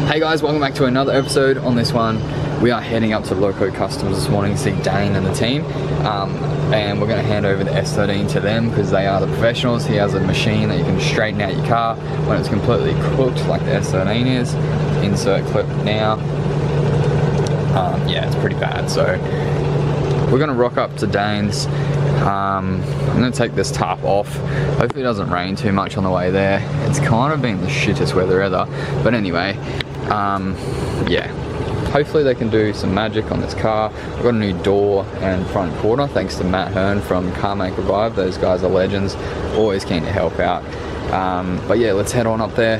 Hey guys, welcome back to another episode. On this one, we are heading up to Lowco Customs this morning to see Dane and the team. And we're going to hand over the S13 to them because they are the professionals. He has a machine that you can straighten out your car when it's completely cooked like the S13 is. Insert clip now. Yeah, it's pretty bad. So we're going to rock up to Dane's. I'm going to take this tarp off. Hopefully it doesn't rain too much on the way there. It's kind of been the shittest weather ever. But anyway, yeah. Hopefully they can do some magic on this car. I've got a new door and front quarter thanks to Matt Hearn from Car Make Revive. Those guys are legends. Always keen to help out. But yeah, let's head on up there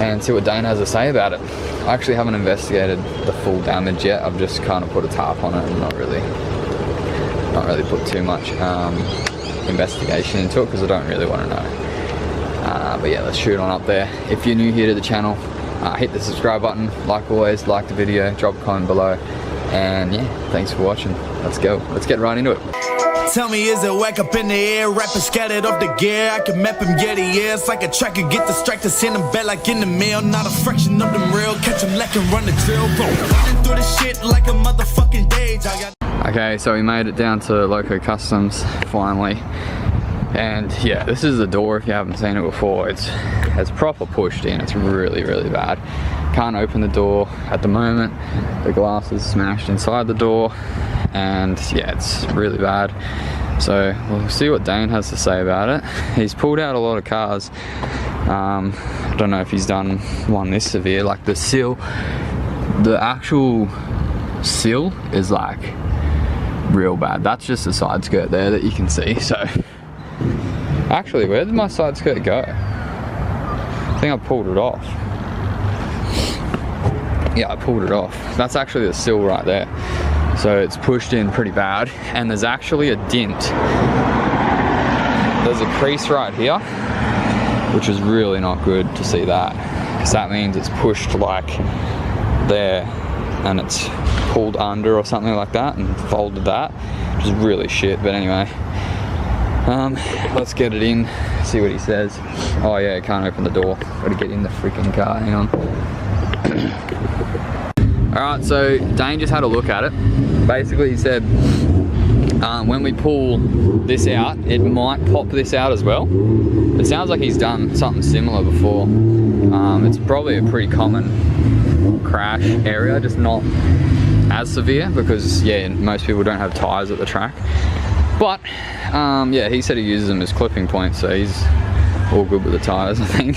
and see what Dane has to say about it. I actually haven't investigated the full damage yet. I've just kind of put a tarp on it and not really put too much investigation into it because I don't really want to know. But yeah, let's shoot on up there. If you're new here to the channel, hit the subscribe button. Like always, like the video, drop a comment below, and yeah, thanks for watching. Let's go. Let's get right into it. Tell me, is it whack up in the air? Rapper scattered off the gear. I can map him, get he is like a tracker. Get distracted, send him back like in the mail. Not a fraction of them real. Catch him lacking, run the drill. Running through the shit like a motherfucking day. Okay, so we made it down to Lowco Customs finally, and yeah, this is the door. If you haven't seen it before, it's proper pushed in. It's really bad. Can't open the door at the moment. The glass is smashed inside the door, and yeah, it's really bad. So we'll see what Dane has to say about it. He's pulled out a lot of cars. I don't know if he's done one this severe. Like the sill, the actual sill is like real bad. That's just a side skirt there that you can see. So actually, where did my side skirt go? I think I pulled it off. Yeah, I pulled it off. That's actually the sill right there. So it's pushed in pretty bad, and there's actually a dent. There's a crease right here, which is really not good to see that, because that means it's pushed like there and it's pulled under or something like that and folded that, which is really shit. But anyway, let's get it in, see what he says. Oh yeah, can't open the door, gotta get in the freaking car, hang on. Alright, so Dane just had a look at it. Basically he said when we pull this out, it might pop this out as well. It sounds like he's done something similar before. It's probably a pretty common crash area, just not as severe because yeah, most people don't have tires at the track. But yeah, he said he uses them as clipping points, so he's all good with the tires, I think.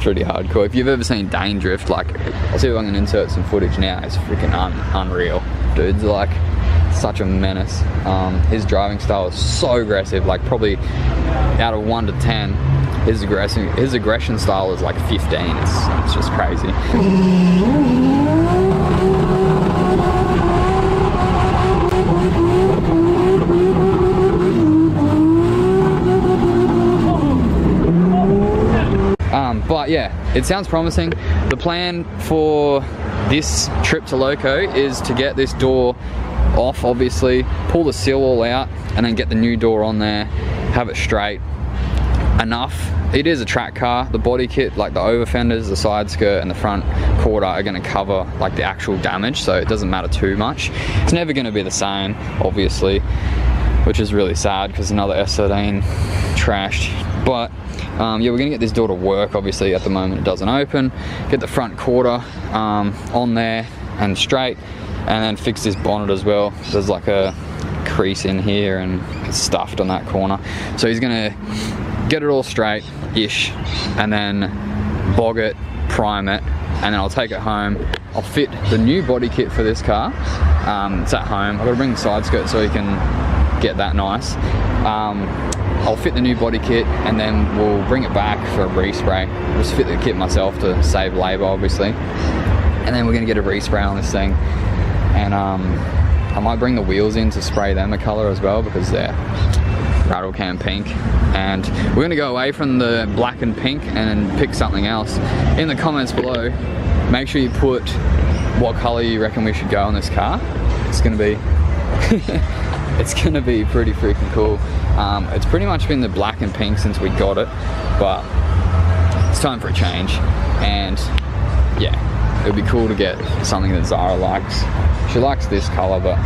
Pretty hardcore. If you've ever seen Dane drift, like, I'll see if I can insert some footage now. It's freaking unreal. Dude's like such a menace. His driving style is so aggressive, like probably out of 1 to 10, his aggression style is like 15. It's just crazy. But yeah, it sounds promising. The plan for this trip to Lowco is to get this door off, obviously, pull the sill all out, and then get the new door on there, have it straight enough. It is a track car. The body kit, like the over fenders, the side skirt, and the front quarter are going to cover like the actual damage, so it doesn't matter too much. It's never going to be the same, obviously, which is really sad because another S13 trashed. But yeah, we're gonna get this door to work. Obviously at the moment it doesn't open. Get the front quarter on there and straight, and then fix this bonnet as well. There's like a crease in here and it's stuffed on that corner. So he's gonna get it all straight-ish and then bog it, prime it, and then I'll take it home. I'll fit the new body kit for this car. It's at home. I've got to bring the side skirt so you can get that nice. I'll fit the new body kit and then we'll bring it back for a respray. Just fit the kit myself to save labor, obviously. And then we're gonna get a respray on this thing. And I might bring the wheels in to spray them a color as well because they're rattle can pink. And we're gonna go away from the black and pink and pick something else. In the comments below, make sure you put what color you reckon we should go on this car. It's gonna be it's gonna be pretty freaking cool. It's pretty much been the black and pink since we got it, but it's time for a change. And yeah, it would be cool to get something that Zara likes. She likes this color, but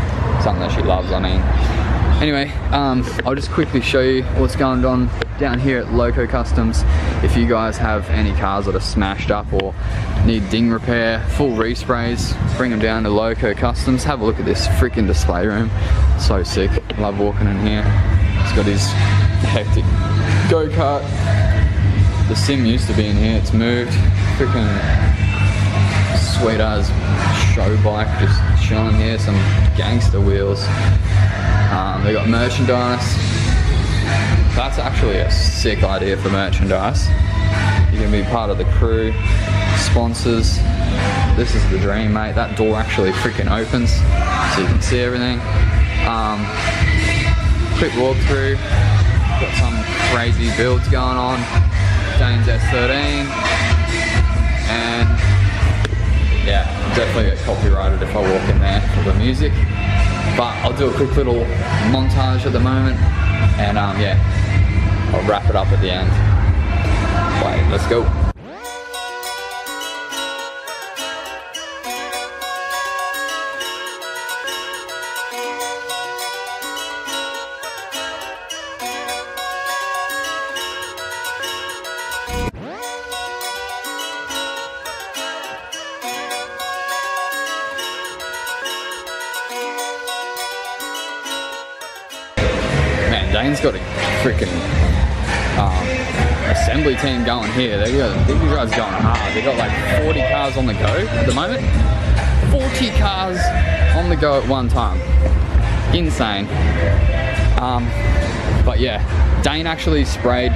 something that she loves, I mean. Anyway, I'll just quickly show you what's going on down here at Lowco Customs. If you guys have any cars that are smashed up or need ding repair, full resprays, bring them down to Lowco Customs. Have a look at this freaking display room. So sick. Love walking in here. It's got his hectic go-kart. The sim used to be in here, it's moved. Freaking sweet as show bike just chilling here, some gangster wheels. They got merchandise. That's actually a sick idea for merchandise. You can be part of the crew, sponsors. This is the dream, mate. That door actually freaking opens so you can see everything. Quick walkthrough. Got some crazy builds going on. Dane's S13. And yeah, definitely get copyrighted if I walk in there for the music. But I'll do a quick little montage at the moment, and yeah, I'll wrap it up at the end. Wait, let's go. Dane's got a freaking assembly team going here. These guys going hard. They got like 40 cars on the go at the moment. 40 cars on the go at one time. Insane. But yeah, Dane actually sprayed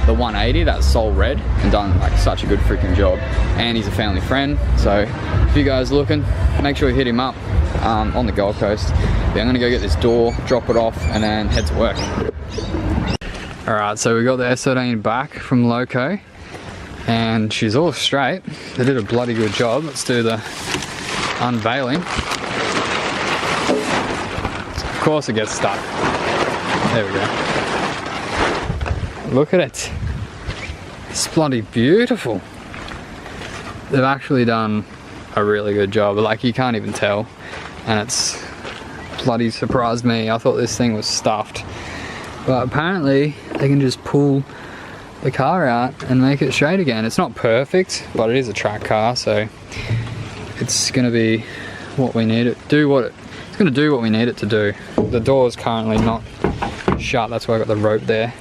the 180, that's Sol Red, and done like such a good freaking job. And he's a family friend, so if you guys are looking, make sure you hit him up on the Gold Coast. Yeah, I'm gonna go get this door, drop it off, and then head to work. Alright, so we got the S13 back from Lowco, and she's all straight. They did a bloody good job. Let's do the unveiling. Of course it gets stuck. There we go. Look at it. It's bloody beautiful. They've actually done a really good job. Like, you can't even tell. And it's bloody surprised me. I thought this thing was stuffed. But apparently they can just pull the car out and make it straight again. It's not perfect, but it is a track car, so it's gonna be what we need it do. It's gonna do what we need it to do. The door is currently not shut, that's why I got the rope there.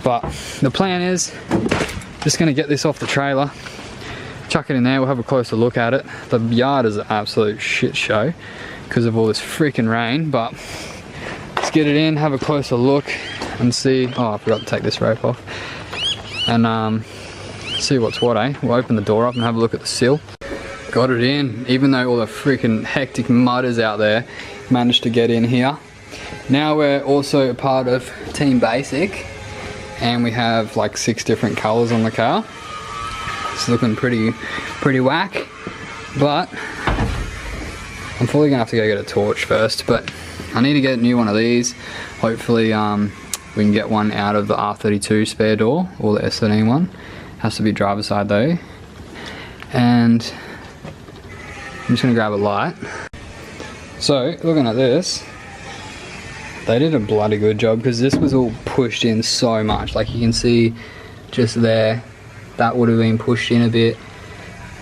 But the plan is just gonna get this off the trailer, chuck it in there, we'll have a closer look at it. The yard is an absolute shit show because of all this freaking rain, but let's get it in, have a closer look and see. Oh, I forgot to take this rope off. And see what's what, eh? We'll open the door up and have a look at the sill. Got it in, even though all the freaking hectic mud is out there, managed to get in here. Now we're also a part of Team Basic, and we have like 6 different colors on the car. It's looking pretty whack, but I'm probably gonna have to go get a torch first, but I need to get a new one of these. Hopefully we can get one out of the R32 spare door, or the S13 one. Has to be driver's side though. And I'm just gonna grab a light. So, looking at this, they did a bloody good job because this was all pushed in so much. Like, you can see just there, that would have been pushed in a bit.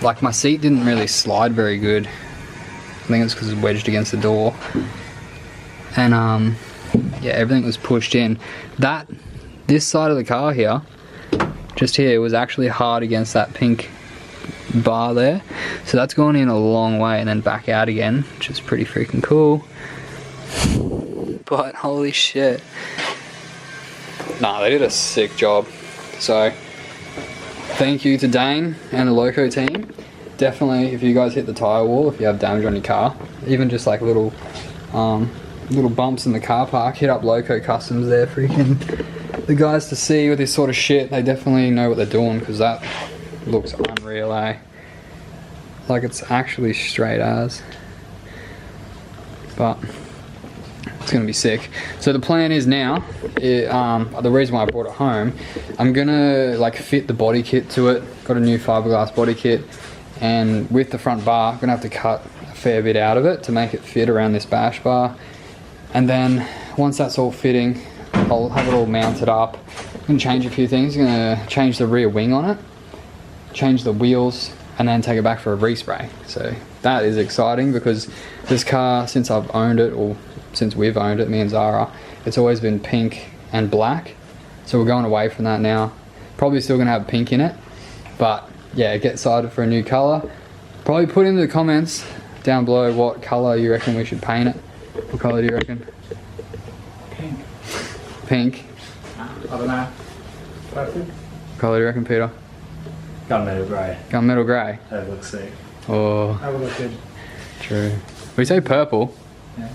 Like, my seat didn't really slide very good. I think it's because it's wedged against the door. And yeah, everything was pushed in. This side of the car here, just here, was actually hard against that pink bar there. So that's gone in a long way and then back out again, which is pretty freaking cool. But holy shit. Nah, they did a sick job. So thank you to Dane and the Lowco team. Definitely, if you guys hit the tyre wall, if you have damage on your car, even just like little bumps in the car park, hit up Lowco Customs there. Freaking the guys to see with this sort of shit, they definitely know what they're doing, because that looks unreal, eh? Like, it's actually straight as. But it's gonna be sick. So the plan is now, the reason why I brought it home, I'm gonna like fit the body kit to it. Got a new fiberglass body kit, and with the front bar, I'm gonna have to cut a fair bit out of it to make it fit around this bash bar. And then once that's all fitting, I'll have it all mounted up. I'm gonna change a few things. I'm gonna change the rear wing on it, change the wheels, and then take it back for a respray. So that is exciting because this car, since I've owned it, or since we've owned it, me and Zara, it's always been pink and black. So we're going away from that now. Probably still gonna have pink in it, but yeah, get excited for a new color. Probably put in the comments down below what color you reckon we should paint it. What color do you reckon? Pink. Pink. I don't know. Purple? What color do you reckon, Peter? Gunmetal grey. Gunmetal grey. That looks sick. Oh, That would look good. true. We say purple. Yeah.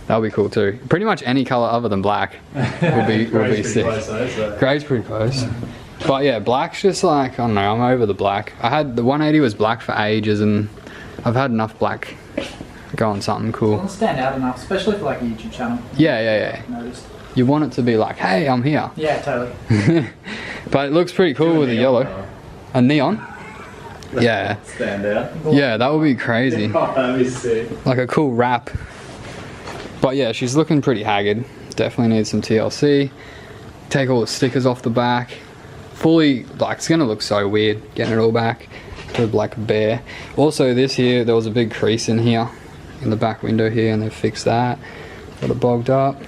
That'll be cool too. Pretty much any color other than black will be sick. Close, though, so. Grey's pretty close. But yeah, black's just like, I don't know, I'm over the black. I had, the 180 was black for ages and I've had enough black. Go on something cool. It'll stand out enough, especially for like a YouTube channel. Yeah. Noticed. You want it to be like, hey, I'm here. Yeah, totally. But it looks pretty cool with the yellow. A neon? Yeah. Stand out. Yeah, that would be crazy. Oh, that'd be sick. Like a cool wrap. But yeah, she's looking pretty haggard. Definitely needs some TLC. Take all the stickers off the back. Fully, like, it's gonna look so weird getting it all back to like a bear. Also this here, there was a big crease in here, in the back window here, and they fixed that. Got it bogged up.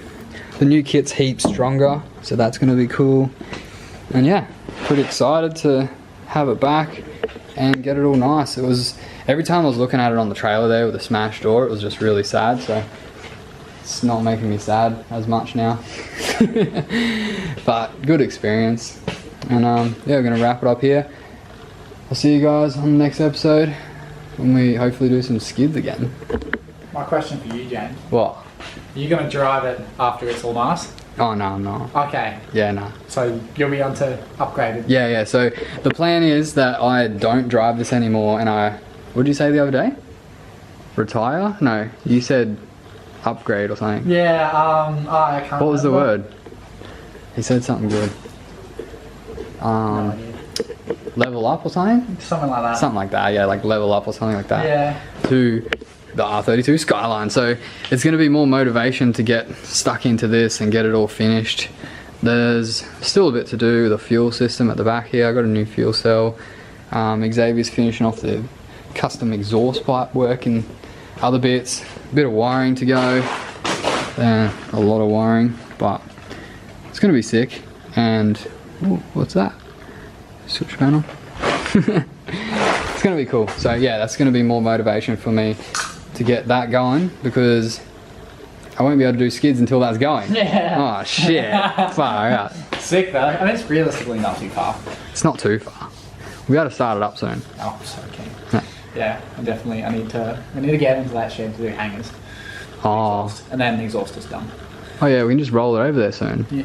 The new kit's heaps stronger, so that's gonna be cool. And yeah, pretty excited to have it back and get it all nice. It was, every time I was looking at it on the trailer there with the smashed door, it was just really sad, so it's not making me sad as much now. But good experience. And yeah, we're gonna wrap it up here. I'll see you guys on the next episode when we hopefully do some skids again. My question for you, James. What? Are you going to drive it after it's all nice? Oh no. Okay. Yeah, no. So you'll be on to upgraded? Yeah, so the plan is that I don't drive this anymore and what did you say the other day? Retire? No, you said upgrade or something. Yeah, I can't What was the remember. word? He said something good. No idea. Level up or something? Something like that. Something like that, yeah, like level up or something like that. Yeah. To the R32 Skyline. So it's going to be more motivation to get stuck into this and get it all finished. There's still a bit to do with the fuel system at the back here. I got a new fuel cell. Xavier's finishing off the custom exhaust pipe work and other bits. A bit of wiring to go. A lot of wiring, but it's going to be sick. And ooh, what's that? Switch panel. It's gonna be cool. So yeah, that's gonna be more motivation for me to get that going because I won't be able to do skids until that's going. Yeah. Oh shit. Far out. Sick though. I mean, it's realistically not too far. It's not too far. We gotta start it up soon. Oh, I'm so keen. Yeah. Yeah, I need to get into that shed to do hangers. Oh. And then the exhaust is done. Oh yeah, we can just roll it over there soon. Yeah.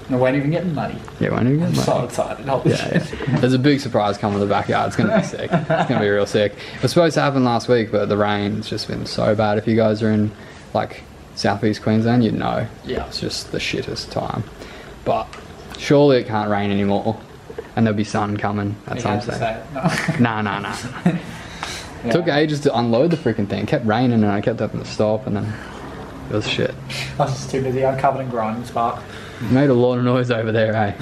And it won't even get muddy. Yeah, won't even get I'm muddy. so excited. Yeah. There's a big surprise coming in the backyard. It's gonna be sick. It's gonna be real sick. It was supposed to happen last week, but the rain's just been so bad. If you guys are in like southeast Queensland, you'd know. Yeah. It's just the shittest time. But surely it can't rain anymore, and there'll be sun coming at some stage. No. Nah. Took ages to unload the freaking thing. It kept raining, and I kept having to stop, and then it was shit. I was just too busy. I'm covered in grinding spark. Made a lot of noise over there, eh?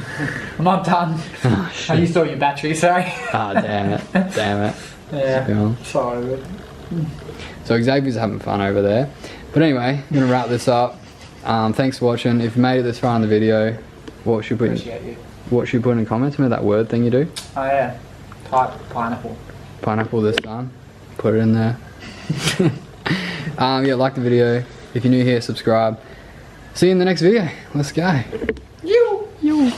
I'm not done. Oh, shit. I used all your battery, sorry. Ah, damn it. Yeah. Sorry. So Xavier's having fun over there. But anyway, I'm gonna wrap this up. Thanks for watching. If you made it this far in the video, what should you Appreciate you. put in comments? Remember that word thing you do? Oh yeah. Type pineapple. Pineapple this time. Put it in there. Yeah, like the video. If you're new here, subscribe. See you in the next video. Let's go. You.